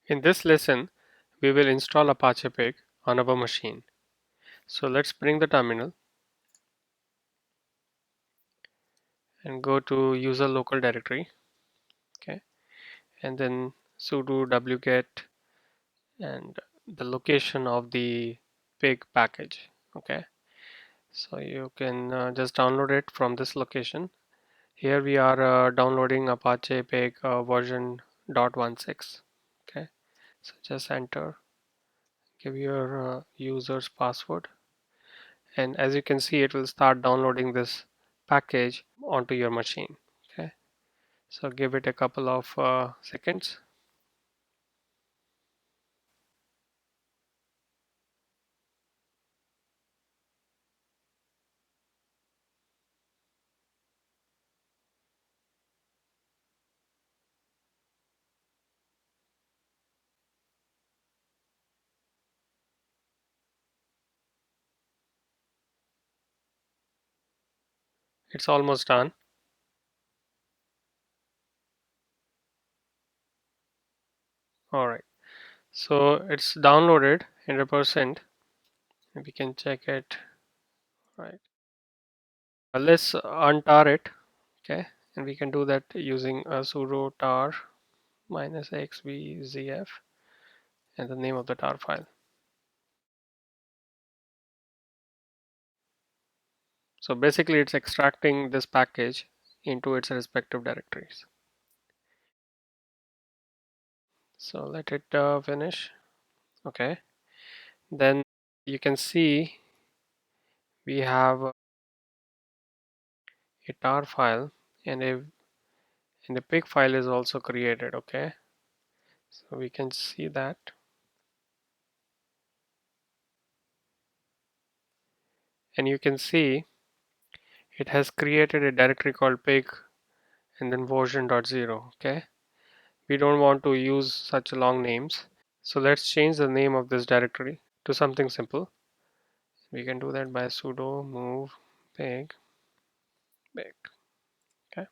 In this lesson, we will install Apache Pig on our machine. So let's bring the terminal and go to user local directory. Okay, and then sudo wget and the location of the pig package. Okay, so you can just download it from this location. Here we are downloading Apache Pig version 0.16. Okay, so just enter, give your user's password, and as you can see, it will start downloading this package onto your machine. Okay, so give it a couple of seconds. It's almost done. All right, so it's downloaded 100%. We can check it. Right, let's untar it. Okay, and we can do that using a sudo tar -xvzf and the name of the tar file. So basically it's extracting this package into its respective directories. So let it finish. Okay, then you can see we have a tar file and the pig file is also created. Okay, so we can see that, and you can see it has created a directory called pig and then version.0. Okay, we don't want to use such long names, so let's change the name of this directory to something simple. We can do that by sudo move pig. Okay,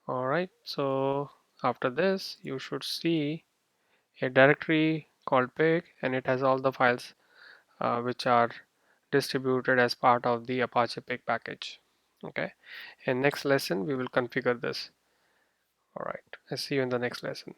all right, so after this you should see a directory called pig, and it has all the files which are distributed as part of the Apache pig package. Okay, in next lesson we will configure this. All right, I see you in the next lesson.